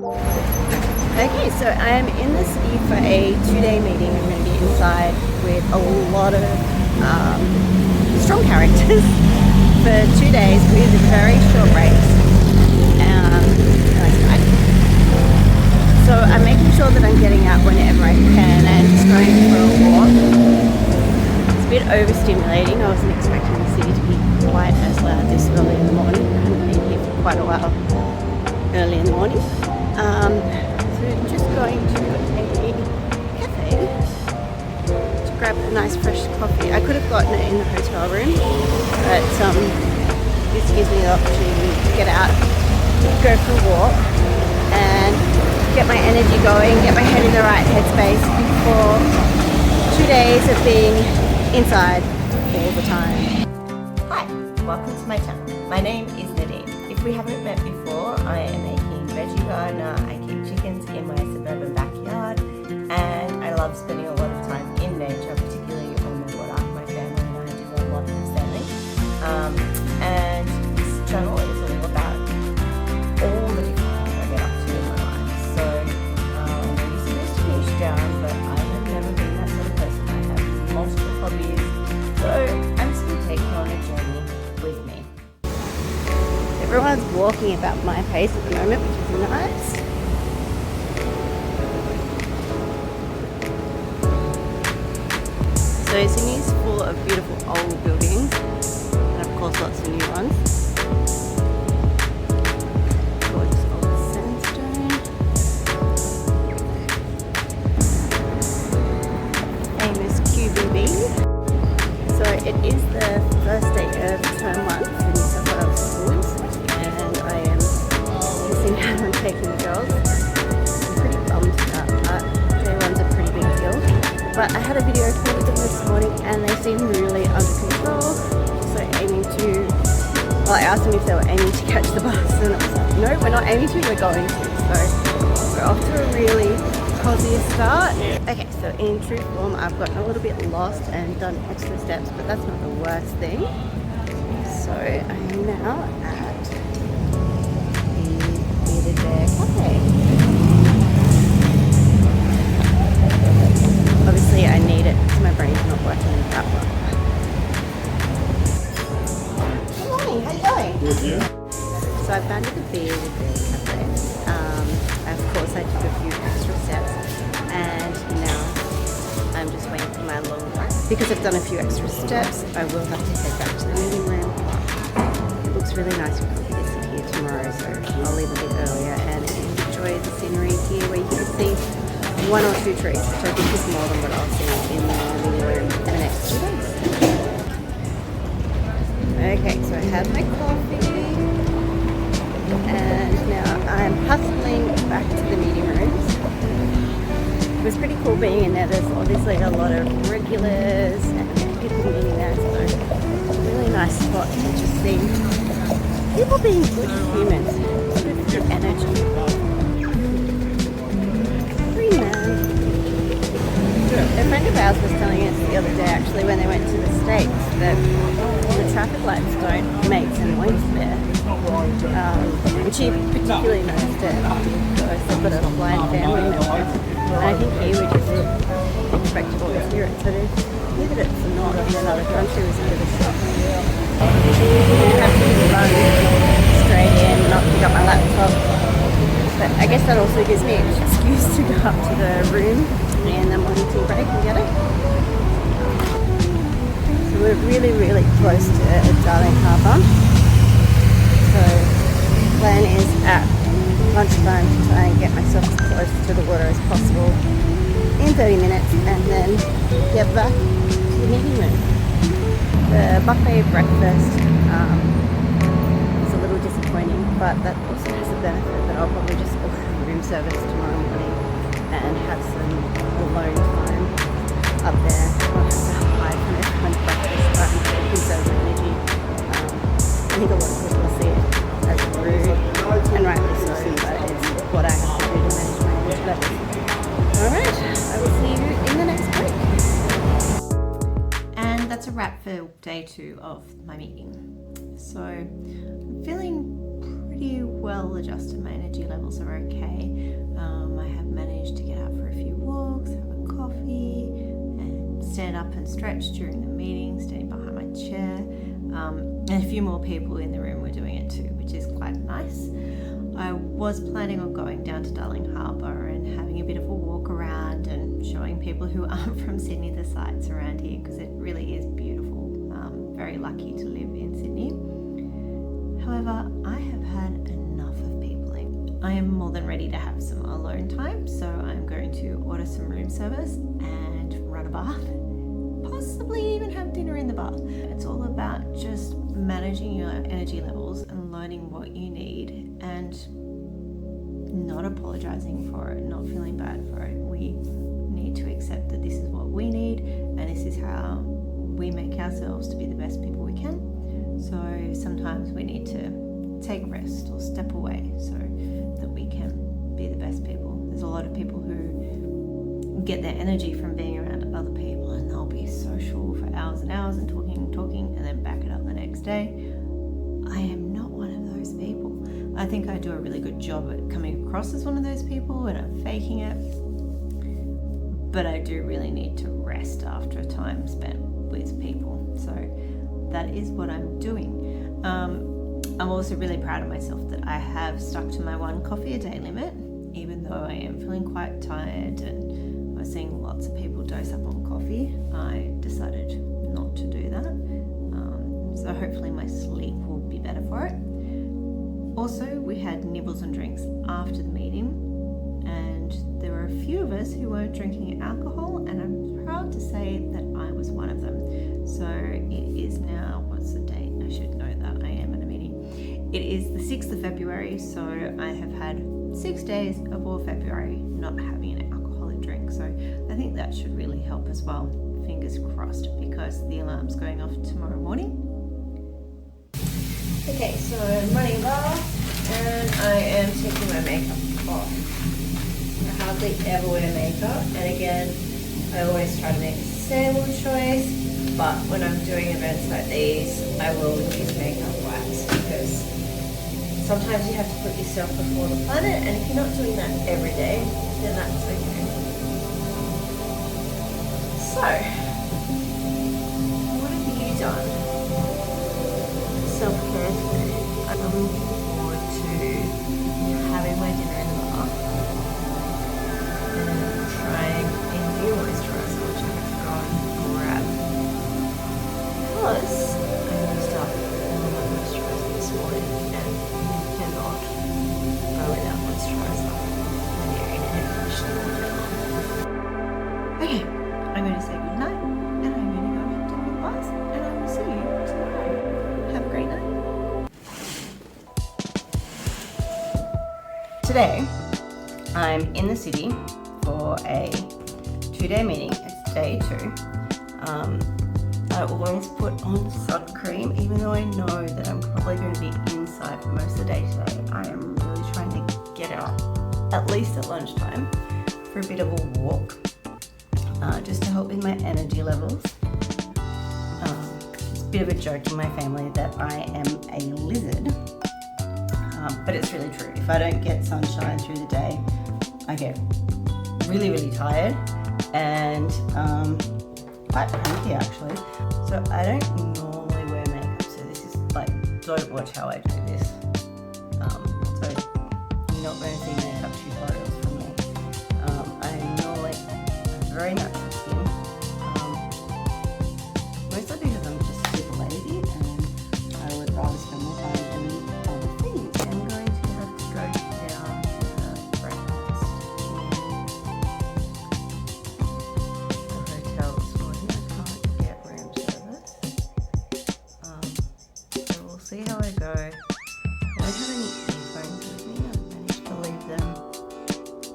Okay, so I am in the city for a 2-day meeting. I'm going to be inside with a lot of strong characters for 2 days with very short breaks. So I'm making sure that I'm getting out whenever I can and just going for a walk. It's a bit overstimulating. I wasn't expecting the city to be quite as loud this early in the morning. I haven't been here for quite a while early in the morning. So just going to a cafe to grab a nice fresh coffee. I could have gotten it in the hotel room, but this gives me the opportunity to get out, go for a walk, and get my energy going, get my head in the right headspace before 2 days of being inside all the time. Hi, welcome to my channel. My name is Nadene. If we haven't met before, I am a keen veggie gardener. I keep chickens in my suburban backyard, and I love spending a lot of time in nature, particularly on the water. My family and I do a lot of sailing, and this channel is all about all the different things I get up to in my life. So I'm supposed to niche down, but I have never been that sort of person. I have multiple hobbies, so I'm just going to take you on a journey with me. Everyone's walking about my pace at the moment, which is nice. So Sydney's full of beautiful old buildings, and of course lots of new ones. Gorgeous old sandstone. Famous QBB. So it is the first day of term 1 for New South Wales schools, and I am missing out on taking the girls. I'm pretty bummed about that. Day 1's a pretty big deal. But I had a video call with them this morning and they seem really under control. So aiming to, well, I asked them if they were aiming to catch the bus, and it was like, no, we're not aiming to, we're going to. So we're off to a really positive start. Okay, so in true form, I've gotten a little bit lost and done extra steps, but that's not the worst thing. So I am now at the Bearded Bear Cafe. Obviously I need it because my brain's not working that well. Good morning, how you going? Good, yeah. So I found the Bearded Bear Cafe. Of course I took a few extra steps and now I'm just waiting for my long walk. Because I've done a few extra steps, I will have to head back to the meeting room. It looks really nice. We'll probably visit here tomorrow, so I'll leave a bit earlier and enjoy the scenery here where you can see 1 or 2 trees, which I think is more than what I'll see in the living room in the next 2 days. Okay, so I had my coffee and now I'm hustling back to the meeting rooms. It was pretty cool being in there. There's obviously a lot of regulars and people meeting there, so it's a really nice spot to just see people being good humans, good energy. A friend of ours was telling us the other day, actually, when they went to the States, that the traffic lights don't make some noise there. And she particularly noticed it because they've got a blind family member. And I think he would just expect to always hear it. So to hear that it's not in another country was a bit of a shock. I have to run straight in, not pick up my laptop. But I guess that also gives me an excuse to go up to the room and the morning tea break and get it. So we're really, really close to Darling Harbour. So the plan is at lunchtime to try and get myself as close to the water as possible in 30 minutes and then get back to the meeting room. The buffet breakfast is a little disappointing, but that also has a benefit that I'll probably just order room service tomorrow morning and have some alone time up there. I'll have to hide from everyone's breakfast, but I'm conserve energy. I think a lot of people will see it as rude, and rightly so, but it's what I have to do to manage my energy levels. Alright, I will see you in the next break. And that's a wrap for day 2 of my meeting. So I'm feeling pretty well adjusted. My energy levels are okay. and stretch during the meeting, standing behind my chair. And a few more people in the room were doing it too, which is quite nice. I was planning on going down to Darling Harbour and having a bit of a walk around and showing people who aren't from Sydney the sights around here, because it really is beautiful. Very lucky to live in Sydney. However, I have had enough of peopling. I am more than ready to have some alone time, so I'm going to order some room service and run a bath, possibly even have dinner in the bath. It's all about just managing your energy levels and learning what you need and not apologizing for it, not feeling bad for it. We need to accept that this is what we need and this is how we make ourselves to be the best people we can. So sometimes we need to take rest or step away so that we can be the best people. There's a lot of people who get their energy from being around other people, and they'll be social for hours and hours and talking and then back it up the next day. I am not one of those people. I think I do a really good job at coming across as one of those people and I'm faking it, but I do really need to rest after a time spent with people. So that is what I'm doing. I'm also really proud of myself that I have stuck to my 1 coffee a day limit, even though I am feeling quite tired and I was seeing lots of people dose up on coffee. I decided not to do that. So hopefully my sleep will be better for it. Also, we had nibbles and drinks after the meeting, and there were a few of us who weren't drinking alcohol, and I'm proud to say that I was one of them. So it is now, what's the date? I should know that, I am at a meeting. It is the 6th of February, so I have had 6 days of all February not having an alcoholic drink. So I think that should really help as well. Fingers crossed, because the alarm's going off tomorrow morning. Okay, so I'm running a bath and I am taking my makeup off. I hardly ever wear makeup, and again, I always try to make a sustainable choice, but when I'm doing events like these, I will use makeup wax, because sometimes you have to put yourself before the planet, and if you're not doing that every day, then that's okay. So, what have you done? Self-care today. I'm looking forward to having my dinner in the bath and trying a new moisturizer, which I have to go and grab, because I used up all of my moisturizer this morning and you cannot go without moisturizer when you're in air conditioning all day long. Okay, I'm going to say good night and I'm going to go back to the bath, and I will see you tomorrow. Have a great night. Today, I'm in the city for a 2-day meeting. It's day 2. I always put on sun cream, even though I know that I'm probably going to be inside for most of the day today. I am really trying to get out, at least at lunchtime, for a bit of a walk, just to help with my energy levels. Bit of a joke in my family that I am a lizard, but it's really true. If I don't get sunshine through the day, I get really, really tired and quite cranky actually. So I don't normally wear makeup, so this is like, don't watch how I do this. So you're not going to see makeup tutorials from me. I'm normally a very natural skin, mostly because I'm just super lazy and I would rather spend more time doing other things. I'm going to have to go down to breakfast in the hotel this morning. I can't get room service. So we'll see how I go. I don't have any earphones with me. I've managed to leave them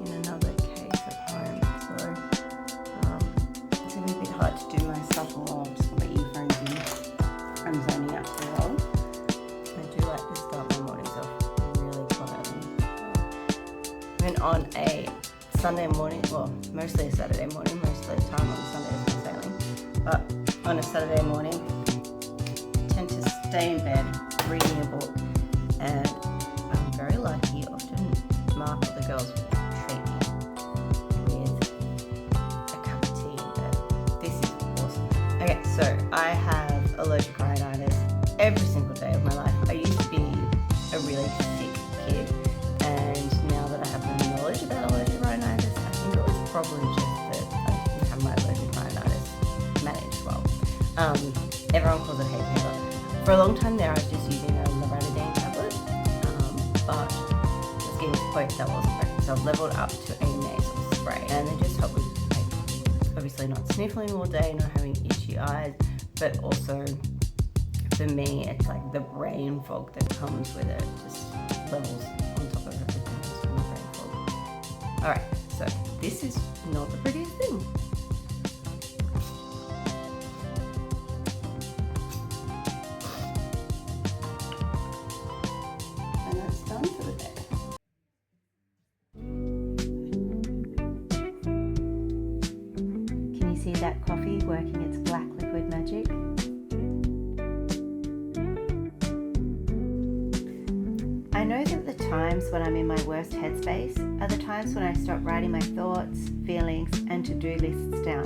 in another case at home. So it's going to be a bit hard to do my stuff while I'm just got my earphones in. I'm zoning out for a while. I do like to start my mornings off really quietly. And on a Sunday morning, well, mostly a Saturday morning, most of the time on Sundays I'm sailing, but on a Saturday morning, I tend to stay in bed reading a book, and I'm very lucky. Often Mark or the girls will treat me with a cup of tea, but this is awesome. Everyone calls it hay fever. For a long time there, I was just using the Nadene tablet, but just getting to the point that wasn't working. So I've leveled up to a nasal spray, and they just help with, like, obviously not sniffling all day, not having itchy eyes, but also for me, it's like the brain fog that comes with it, just levels on top of everything else from the brain fog. Alright, so this is not the prettiest thing. And that's done for the day. Can you see that coffee working its black liquid magic? I know that the times when I'm in my worst headspace are the times when I stop writing my thoughts, feelings, and to-do lists down.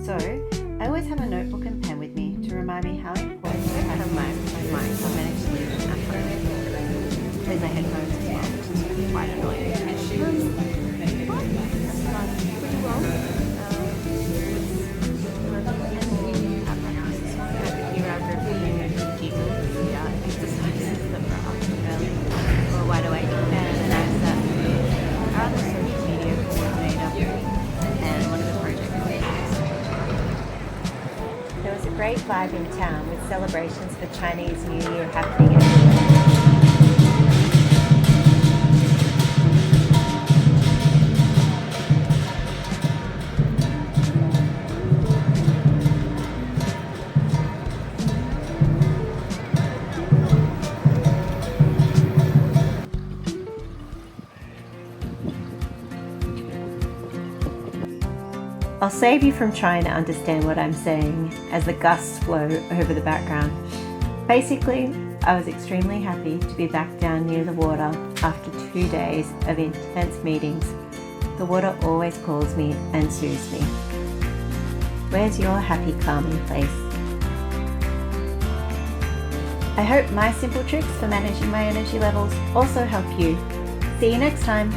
So, I always have a notebook and pen with me to remind me how important it is to have my mind. I managed to leave it at home with my headphones as well, which is quite annoying. Pretty well. Here I've reviewed giggles, exercises that were up early or wide awake, and I was our other social media coordinator and one of the project managers. There was a great vibe in town with celebrations for Chinese New Year happening everywhere. I'll save you from trying to understand what I'm saying as the gusts flow over the background. Basically, I was extremely happy to be back down near the water after 2 days of intense meetings. The water always calls me and soothes me. Where's your happy, calming place? I hope my simple tricks for managing my energy levels also help you. See you next time.